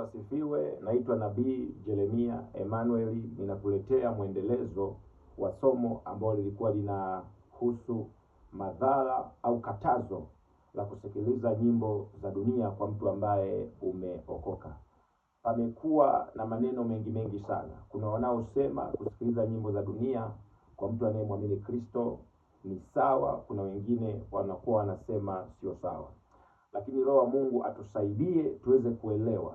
asifiwe. Naitwa Nabii Jeremia Emmanuel. Ninakuletea mwendelezo wa somo ambalo lilikuwa linahusu madhara au katazo la kusikiliza nyimbo za dunia kwa mtu ambaye umeokoka. Pamekuwa na maneno mengi sana. Kuna wanaosema kusikiliza nyimbo za dunia kwa mtu anayemwamini Kristo ni sawa, kuna wengine wanakuwa wanasema sio sawa. Lakini Roho wa Mungu atusaidie tuweze kuelewa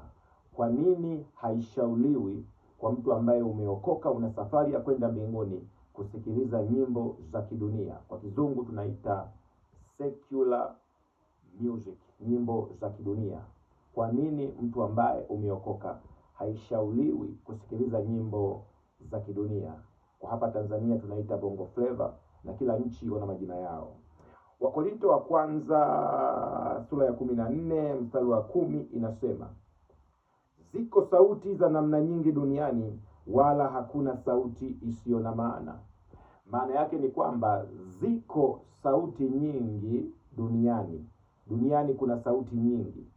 kwa nini haishauriwi kwa mtu ambaye umeokoka, una safari ya kwenda mbinguni, kusikiliza nyimbo za kidunia. Kwa kizungu tunaita secular music, nyimbo za kidunia. Kwa nini mtu ambaye umeokoka haishauriwi kusikiliza nyimbo za kidunia? Kwa hapa Tanzania tunaita bongo flavor, na kila nchi wana majina yao. Wakorinto wa kwanza sura ya 14 mstari wa 10 inasema, ziko sauti za namna nyingi duniani, wala hakuna sauti isiyo na maana. Maana yake ni kwamba ziko sauti nyingi duniani. Duniani kuna sauti nyingi.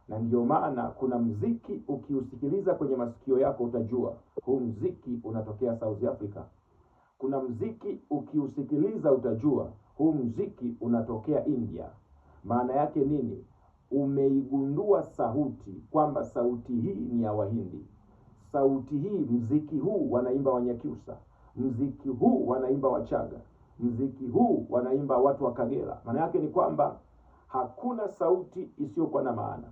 Na ndio maana kuna mziki ukiusikiliza kwenye masikio yako utajua huu mziki unatokea South Africa. Kuna mziki ukiusikiliza utajua huu mziki unatokea India. Maana yake nini? Umeigundua sauti kwamba sauti hii ni ya Wahindi. Sauti hii, mziki huu wanaimba Wanyakyusa, mziki huu wanaimba Wachaga, mziki huu wanaimba watu wa Kagera. Maana yake ni kwamba hakuna sauti isiyokuwa na maana.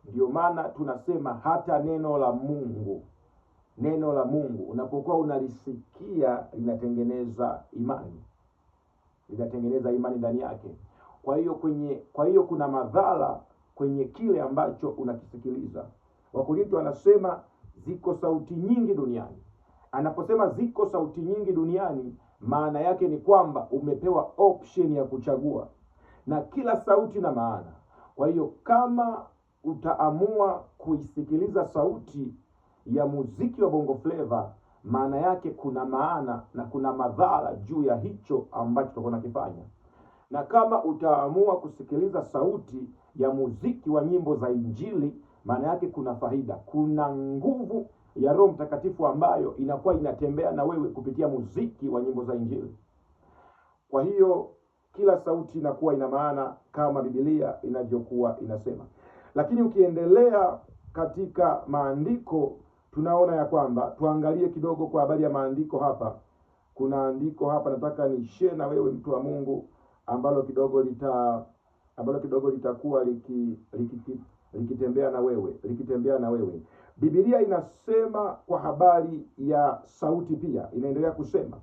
Ndio maana tunasema hata neno la Mungu unapokuwa unalisikia linatengeneza imani. Linatengeneza imani ndani yake. Kwa hiyo kuna madhara kwenye kile ambacho unakisikiliza. Wakorinto wanasema ziko sauti nyingi duniani. Anaposema ziko sauti nyingi duniani, maana yake ni kwamba umepewa option ya kuchagua. Na kila sauti na maana. Kwa hiyo kama utaamua kuisikiliza sauti ya muziki wa bongo flavor, maana yake kuna maana na kuna madhara juu ya hicho ambacho tutakuwa nakifanya. Na kama utaamua kusikiliza sauti ya muziki wa nyimbo za Injili, maana yake kuna faida, kuna nguvu ya Roho Mtakatifu ambayo inakuwa inatembea na wewe kupitia muziki wa nyimbo za Injili. Kwa hiyo kila sauti inakuwa ina maana kama Biblia inavyokuwa inasema. Lakini ukiendelea katika maandiko tunaona ya kwamba, tuangalie kidogo kwa habari ya maandiko hapa. Kuna andiko hapa nataka ni share na wewe mtu wa Mungu ambalo kidogo litakuwa likitembea na wewe. Biblia inasema kwa habari ya sauti pia. Inaendelea kusema,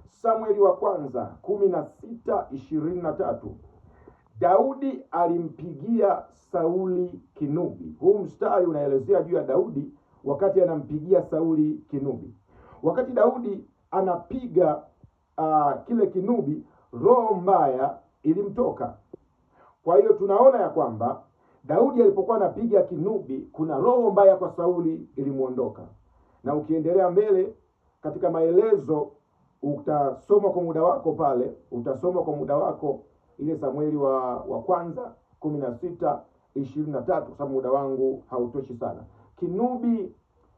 Samueli wa kwanza 16:23, Daudi alimpigia Sauli kinubi. Huu mstari unaelezea juu ya Daudi wakati anampigia Sauli kinubi. Wakati Daudi anapiga kile kinubi, roho mbaya ilimtoka. Kwa hiyo tunaona ya kwamba Daudi alipokuwa anapiga kinubi, kuna roho mbaya kwa Sauli ilimuondoka. Na ukiendelea mbele katika maelezo, utasoma kwa muda wako ile Samueli wa kwanza 16:23, kwa sababu muda wangu hautoshi sana.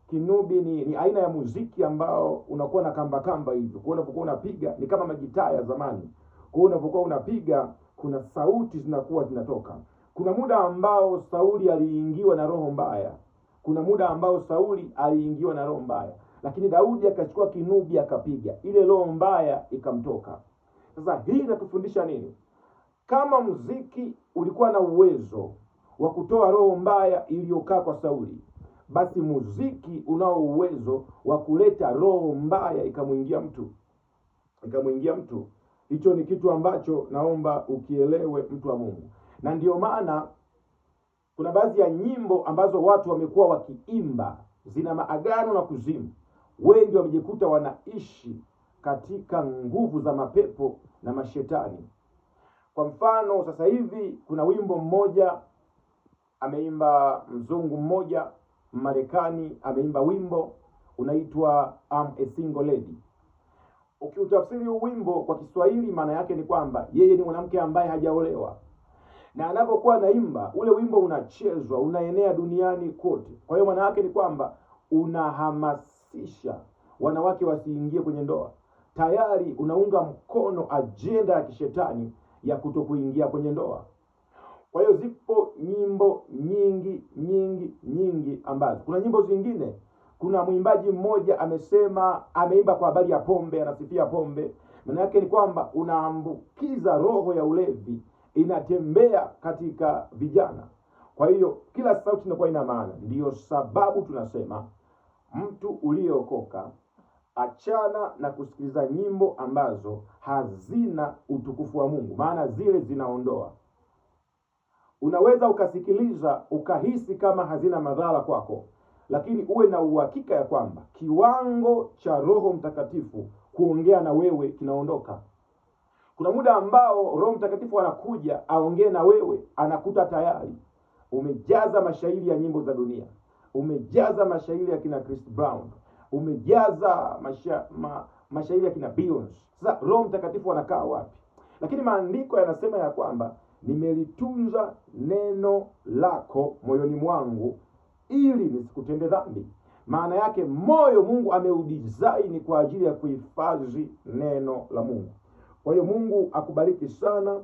Kinubi ni aina ya muziki ambao unakuwa na kamba hivyo. Kwa unapokuwa unapiga ni kama magitaa ya zamani. Kwa unapokuwa unapiga kuna sauti zinakuwa zinatoka. Kuna muda ambao Sauli aliingiwa na roho mbaya. Lakini Daudi akachukua kinubi akapiga, ile roho mbaya ikamtoka. Sasa hii inatufundisha nini? Kama muziki ulikuwa na uwezo wa kutoa roho mbaya iliyokaa kwa Sauli, basi muziki unao uwezo wa kuleta roho mbaya ikamwingia mtu. Hicho ni kitu ambacho naomba ukielewe mtu wa Mungu. Na ndio maana kuna baadhi ya nyimbo ambazo watu wamekuwa wakiimba zina maagano na kuzimu. Wengi wamejikuta wanaishi katika nguvu za mapepo na mashetani. Kwa mfano, sasa hivi kuna wimbo mmoja ameimba mzungu mmoja Marekani, ameimba wimbo unaitwa I'm a Single Lady. Ukiutafsiri wimbo kwa Kiswahili, maana yake ni kwamba yeye ni mwanamke ambaye hajaolewa. na anapokuwa anaimba ule wimbo unachezwa, unaenea duniani kote. Kwa hiyo maana yake ni kwamba unahamasisha wanawake wasiingie kwenye ndoa. Tayari unaunga mkono ajenda ya kishetani ya kutokuingia kwenye ndoa. Kwa hiyo zipo nyimbo nyingi ambazo, kuna nyimbo zingine, kuna mwimbaji mmoja ameimba kwa habari ya pombe, anasifia pombe. Maana yake ni kwamba unaambukiza roho ya ulevi, inatembea katika vijana. Kwa hiyo kila sauti inakuwa ina maana. Ndiyo sababu tunasema mtu uliokoka, achana na kusikiliza nyimbo ambazo hazina utukufu wa Mungu, maana zile zinaondoa. Unaweza ukasikiliza ukahisi kama hazina madhara kwako, lakini uwe na uhakika ya kwamba kiwango cha Roho Mtakatifu kuongea na wewe kinaondoka. Kuna muda ambao Roho Mtakatifu anakuja aongee na wewe, anakuta tayari umejaza mashairi ya nyimbo za dunia, umejaza mashairi ya kina Chris Brown, umejaza mashairi ya kina Beyonce. Sasa Roho Mtakatifu anakaa wapi? Lakini maandiko yanasema ya kwamba nimelitunza neno lako moyoni mwangu ili nisikutende dhambi. Maana yake moyo Mungu ameudesign kwa ajili ya kuhifadhi neno la Mungu. Kwa hiyo Mungu akubariki sana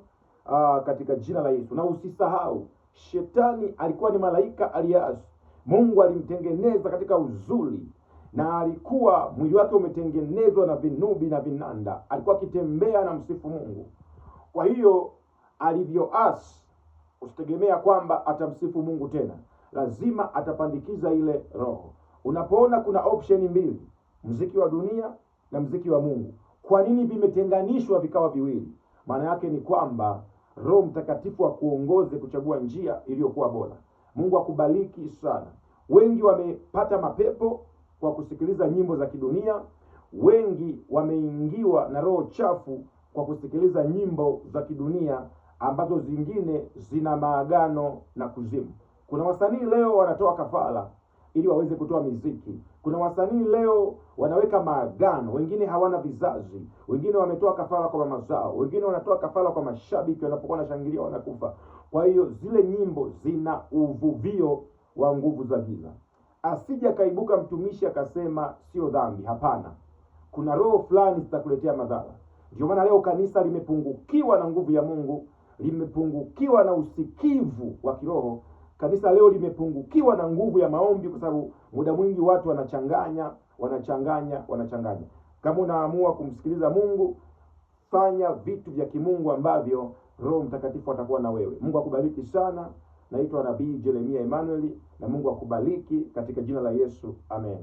katika jina la Yesu. Na usisahau, shetani alikuwa ni malaika aliasi. Mungu alimtengeneza katika uzuri, na alikuwa mwili wake umetengenezwa na vinubi na vinanda. Alikuwa akitembea na msifu Mungu. Kwa hiyo alivyoasi, usitegemea kwamba atamsifu Mungu tena. Lazima atapandikiza ile roho. Unapoona kuna option mbili, muziki wa dunia na muziki wa Mungu, kwa nini vimetenganishwa vikawa viwili? Maana yake ni kwamba Roho Mtakatifu akuongoze kuchagua njia iliyokuwa bora. Mungu akubariki sana. Wengi wamepata mapepo kwa kusikiliza nyimbo za kidunia. Wengi wameingiwa na roho chafu kwa kusikiliza nyimbo za kidunia ambazo zingine zina maagano na kuzimu. Kuna wasanii leo wanatoa kafara ili waweze kutoa miziki. Kuna wasanii leo wanaweka maagano, wengine hawana vizazi, wengine wametoa kafara kwa mama zao, wengine wanatoa kafara kwa mashabiki wanapokuwa wanashangilia wanakufa. Kwa hiyo zile nyimbo zina uvuvio wa nguvu za giza. Asija kaibuka mtumishi akasema sio dhambi. Hapana, kuna roho fulani zitakuletea madhara. Ndio maana leo kanisa limepungukiwa na nguvu ya Mungu, limepungukiwa na usikivu wa kiroho. Kanisa leo limepungukiwa na nguvu ya maombi, kwa sababu muda mwingi watu wanachanganya. Kama unaamua kumsikiliza Mungu, fanya vitu vya kimungu ambavyo Roho Mtakatifu atakuwa na wewe. Mungu akubariki sana. Naitwa Nabii Jeremia Emmanuel, na Mungu akubariki katika jina la Yesu. Amen.